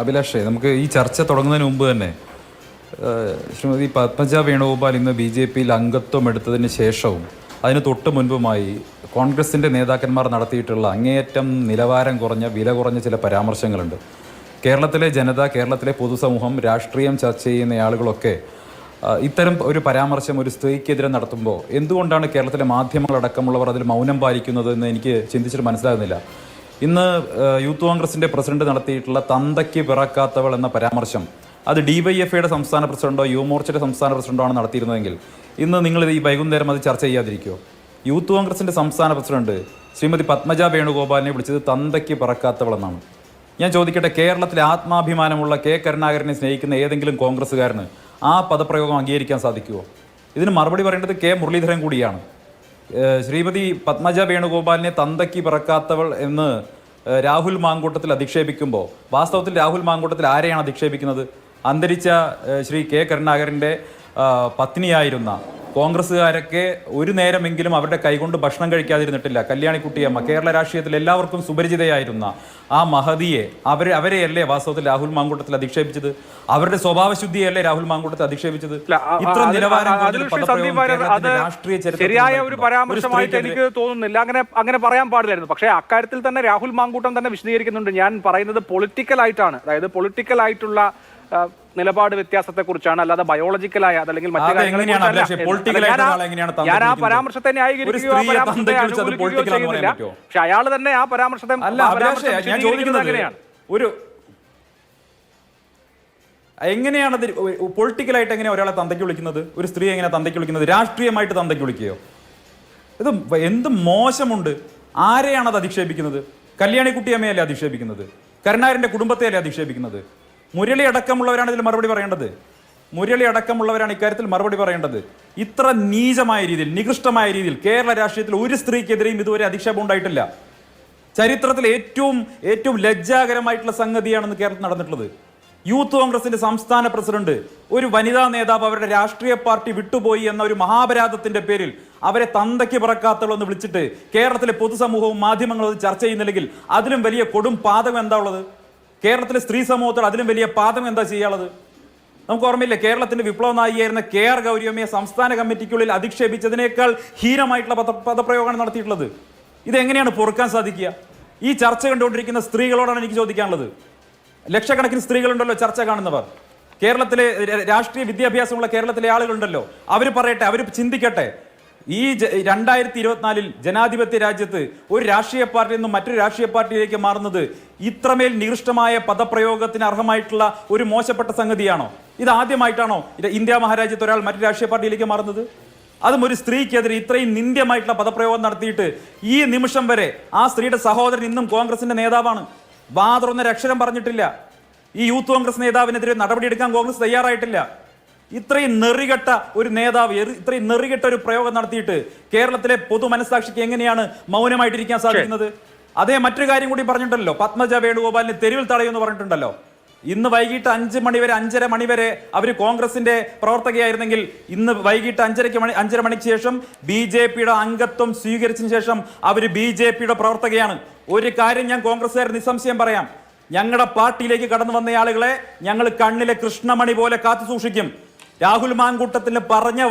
അഭിലാഷേ, നമുക്ക് ഈ ചർച്ച തുടങ്ങുന്നതിന് മുമ്പ് തന്നെ ശ്രീമതി പത്മജ വേണുഗോപാൽ ഇന്ന് BJPയിൽ അംഗത്വം എടുത്തതിന് ശേഷവും അതിന് തൊട്ട് മുൻപുമായി കോൺഗ്രസിൻ്റെ നേതാക്കന്മാർ നടത്തിയിട്ടുള്ള അങ്ങേയറ്റം നിലവാരം കുറഞ്ഞ വില കുറഞ്ഞ ചില പരാമർശങ്ങളുണ്ട്. കേരളത്തിലെ ജനത, കേരളത്തിലെ പൊതുസമൂഹം, രാഷ്ട്രീയം ചർച്ച ചെയ്യുന്ന ആളുകളൊക്കെ ഇത്തരം ഒരു പരാമർശം ഒരു സ്ത്രീക്കെതിരെ നടത്തുമ്പോൾ എന്തുകൊണ്ടാണ് കേരളത്തിലെ മാധ്യമങ്ങളടക്കമുള്ളവർ അതിൽ മൗനം പാലിക്കുന്നത് എന്ന് എനിക്ക് ചിന്തിച്ചിട്ട് മനസ്സിലാകുന്നില്ല. ഇന്ന് യൂത്ത് കോൺഗ്രസിൻ്റെ പ്രസിഡന്റ് നടത്തിയിട്ടുള്ള തന്തയ്ക്ക് പിറക്കാത്തവൾ എന്ന പരാമർശം അത് DYFIയുടെ സംസ്ഥാന പ്രസിഡന്റോ യുവമോർച്ചയുടെ സംസ്ഥാന പ്രസിഡന്റോ ആണ് നടത്തിയിരുന്നതെങ്കിൽ ഇന്ന് നിങ്ങൾ ഈ വൈകുന്നേരം അത് ചർച്ച ചെയ്യാതിരിക്കുമോ? യൂത്ത് കോൺഗ്രസിൻ്റെ സംസ്ഥാന പ്രസിഡന്റ് ശ്രീമതി പത്മജ വേണുഗോപാലിനെ വിളിച്ചത് തന്തയ്ക്ക് പിറക്കാത്തവൾ എന്നാണ്. ഞാൻ ചോദിക്കട്ടെ, കേരളത്തിലെ ആത്മാഭിമാനമുള്ള കരുണാകരനെ സ്നേഹിക്കുന്ന ഏതെങ്കിലും കോൺഗ്രസ്സുകാരന് ആ പദപ്രയോഗം അംഗീകരിക്കാൻ സാധിക്കുമോ? ഇതിന് മറുപടി പറയേണ്ടത് മുരളീധരൻ കൂടിയാണ്. ശ്രീമതി പത്മജ വേണുഗോപാലിനെ തന്തയ്ക്ക് പിറക്കാത്തവൾ എന്ന് രാഹുൽ മാങ്കൂട്ടത്തിൽ അധിക്ഷേപിക്കുമ്പോൾ വാസ്തവത്തിൽ രാഹുൽ മാങ്കൂട്ടത്തിൽ ആരെയാണ് അധിക്ഷേപിക്കുന്നത്? അന്തരിച്ച ശ്രീ കരുണാകരൻ്റെ പത്നിയായിരുന്ന കോൺഗ്രസ്സുകാരൊക്കെ ഒരു നേരമെങ്കിലും അവരുടെ കൈകൊണ്ട് ഭക്ഷണം കഴിക്കാതിരുന്നിട്ടില്ല. കല്യാണിക്കുട്ടിയമ്മ, കേരള രാഷ്ട്രീയത്തിൽ എല്ലാവർക്കും സുപരിചിതയായിരുന്ന ആ മഹതിയെ അവരെയല്ലേ വാസ്തവത്തിൽ രാഹുൽ മാങ്കൂട്ടത്തിൽ അധിക്ഷേപിച്ചത്? അവരുടെ സ്വഭാവശുദ്ധിയല്ലേ രാഹുൽ മാങ്കൂട്ടത്തിൽ അധിക്ഷേപിച്ചത്? ഇത്ര നിലവാരം ശരിയായ ഒരു പരാമർശമായിട്ട് എനിക്ക് തോന്നുന്നില്ല. അങ്ങനെ പറയാൻ പാടില്ലായിരുന്നു. പക്ഷേ അക്കാര്യത്തിൽ തന്നെ രാഹുൽ മാങ്കൂട്ടം തന്നെ വിശദീകരിക്കുന്നുണ്ട്. ഞാൻ പറയുന്നത് പൊളിറ്റിക്കൽ ആയിട്ടാണ്, അതായത് പൊളിറ്റിക്കൽ ആയിട്ടുള്ള നിലപാട് വ്യത്യാസത്തെ കുറിച്ചാണ്, അല്ലാതെ ബയോളജിക്കലായ അതല്ലെങ്കിൽ മറ്റു ഞാൻ ആ പരാമർശത്തെ ന്യായീകരിക്കുകയോ ചെയ്യുന്നില്ല. പക്ഷെ അയാൾ തന്നെ ആ പരാമർശത്തെ എങ്ങനെയാണ് പൊളിറ്റിക്കലായിട്ട് എങ്ങനെ ഒരാളെ തന്തയ്ക്ക് വിളിക്കുന്നത്? ഒരു സ്ത്രീ എങ്ങനെ തന്തയ്ക്ക് വിളിക്കുന്നത്? രാഷ്ട്രീയമായിട്ട് തന്തയ്ക്ക് വിളിക്കുകയോ? ഇത് എന്ത് മോശമുണ്ട്. ആരെയാണ് അത് അധിക്ഷേപിക്കുന്നത്? കല്യാണിക്കുട്ടിയമ്മയല്ലേ അധിക്ഷേപിക്കുന്നത്? കരുണാകരന്റെ കുടുംബത്തെയല്ലേ അധിക്ഷേപിക്കുന്നത്? മുരളി അടക്കമുള്ളവരാണ് ഇതിൽ മറുപടി പറയേണ്ടത്. മുരളി അടക്കമുള്ളവരാണ് ഇക്കാര്യത്തിൽ മറുപടി പറയേണ്ടത്. ഇത്ര നീചമായ രീതിയിൽ, നികൃഷ്ടമായ രീതിയിൽ കേരള രാഷ്ട്രീയത്തിൽ ഒരു സ്ത്രീക്കെതിരെയും ഇതുവരെ അധിക്ഷേപം ഉണ്ടായിട്ടില്ല. ചരിത്രത്തിൽ ഏറ്റവും ലജ്ജാകരമായിട്ടുള്ള സംഗതിയാണെന്ന് കേരളത്തിൽ നടന്നിട്ടുള്ളത്. യൂത്ത് കോൺഗ്രസിന്റെ സംസ്ഥാന പ്രസിഡന്റ്, ഒരു വനിതാ നേതാവ് അവരുടെ രാഷ്ട്രീയ പാർട്ടി വിട്ടുപോയി എന്ന ഒരു മഹാപരാധത്തിന്റെ പേരിൽ അവരെ തന്തയ്ക്ക് പിറക്കാത്തവളെന്ന് വിളിച്ചിട്ട് കേരളത്തിലെ പൊതുസമൂഹവും മാധ്യമങ്ങളും അത് ചർച്ച ചെയ്യുന്നില്ലെങ്കിൽ അതിലും വലിയ കൊടും പാതകം എന്താ ഉള്ളത്? കേരളത്തിലെ സ്ത്രീ സമൂഹത്തോട് അതിലും വലിയ പാദം എന്താ ചെയ്യാനുള്ളത്? നമുക്ക് ഓർമ്മയില്ലേ, കേരളത്തിന്റെ വിപ്ലവ നായികയായിരുന്ന KR ഗൗരിയമ്മയെ സംസ്ഥാന കമ്മിറ്റിക്കുള്ളിൽ അധിക്ഷേപിച്ചതിനേക്കാൾ ഹീനമായിട്ടുള്ള പദപ്രയോഗമാണ് നടത്തിയിട്ടുള്ളത്. ഇതെങ്ങനെയാണ് പൊറുക്കാൻ സാധിക്കുക? ഈ ചർച്ച കണ്ടുകൊണ്ടിരിക്കുന്ന സ്ത്രീകളോടാണ് എനിക്ക് ചോദിക്കാനുള്ളത്. ലക്ഷക്കണക്കിന് സ്ത്രീകളുണ്ടല്ലോ ചർച്ച കാണുന്നവർ, കേരളത്തിലെ രാഷ്ട്രീയ വിദ്യാഭ്യാസമുള്ള കേരളത്തിലെ ആളുകളുണ്ടല്ലോ, അവർ പറയട്ടെ, അവർ ചിന്തിക്കട്ടെ. ഈ 2024 ജനാധിപത്യ രാജ്യത്ത് ഒരു രാഷ്ട്രീയ പാർട്ടിയിൽ നിന്നും മറ്റൊരു രാഷ്ട്രീയ പാർട്ടിയിലേക്ക് മാറുന്നത് ഇത്രമേൽ നികൃഷ്ടമായ പദപ്രയോഗത്തിന് അർഹമായിട്ടുള്ള ഒരു മോശപ്പെട്ട സംഗതിയാണോ? ഇത് ആദ്യമായിട്ടാണോ ഇന്ത്യ മഹാരാജ്യത്ത് ഒരാൾ മറ്റു രാഷ്ട്രീയ പാർട്ടിയിലേക്ക് മാറുന്നത്? അതും ഒരു സ്ത്രീക്കെതിരെ ഇത്രയും നിന്ദ്യമായിട്ടുള്ള പദപ്രയോഗം നടത്തിയിട്ട് ഈ നിമിഷം വരെ ആ സ്ത്രീയുടെ സഹോദരൻ ഇന്നും കോൺഗ്രസിന്റെ നേതാവാണ്. വാതുറന്നൊരു അക്ഷരം പറഞ്ഞിട്ടില്ല. ഈ യൂത്ത് കോൺഗ്രസ് നേതാവിനെതിരെ നടപടിയെടുക്കാൻ കോൺഗ്രസ് തയ്യാറായിട്ടില്ല. ഇത്രയും നെറികെട്ട ഒരു നേതാവ്, ഇത്രയും നെറികെട്ട ഒരു പ്രയോഗം നടത്തിയിട്ട് കേരളത്തിലെ പൊതു മനസ്സാക്ഷിക്ക് എങ്ങനെയാണ് മൗനമായിട്ടിരിക്കാൻ സാധിക്കുന്നത്? അതേ മറ്റൊരു കാര്യം കൂടി പറഞ്ഞിട്ടുണ്ടല്ലോ, പത്മജ വേണുഗോപാലിനെ തെരുവിൽ തടയുമെന്ന് പറഞ്ഞിട്ടുണ്ടല്ലോ. ഇന്ന് വൈകിട്ട് 5 മണി വരെ 5:30 മണി വരെ അവർ കോൺഗ്രസിന്റെ പ്രവർത്തകയായിരുന്നെങ്കിൽ ഇന്ന് വൈകിട്ട് 5:30 മണിക്ക് ശേഷം BJPയുടെ അംഗത്വം സ്വീകരിച്ചതിന് ശേഷം അവർ BJPയുടെ പ്രവർത്തകയാണ്. ഒരു കാര്യം ഞാൻ കോൺഗ്രസ്സുകാർ നിസ്സംശയം പറയാം, ഞങ്ങളുടെ പാർട്ടിയിലേക്ക് കടന്നു വന്ന ആളുകളെ ഞങ്ങൾ കണ്ണിലെ കൃഷ്ണമണി പോലെ കാത്തു സൂക്ഷിക്കും. രാഹുൽ മാങ്കൂട്ടത്തിന് പറഞ്ഞ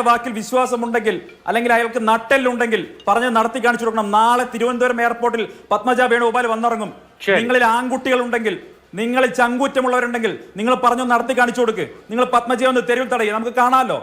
വാക്കിൽ വിശ്വാസമുണ്ടെങ്കിൽ, അല്ലെങ്കിൽ അയാൾക്ക് നട്ടെല്ലുണ്ടെങ്കിൽ പറഞ്ഞ് നടത്തി കാണിച്ചു കൊടുക്കണം. നാളെ തിരുവനന്തപുരം എയർപോർട്ടിൽ പത്മജ വേണുഗോപാൽ വന്നിറങ്ങും. നിങ്ങളിൽ ആൺകുട്ടികളുണ്ടെങ്കിൽ, നിങ്ങളിൽ ചങ്കൂറ്റമുള്ളവരുണ്ടെങ്കിൽ നിങ്ങൾ പറഞ്ഞു നടത്തി കാണിച്ചു കൊടുക്ക്. നിങ്ങൾ പത്മജയെ ഒന്ന് തെരുവിൽ തടയുക, നമുക്ക് കാണാമല്ലോ.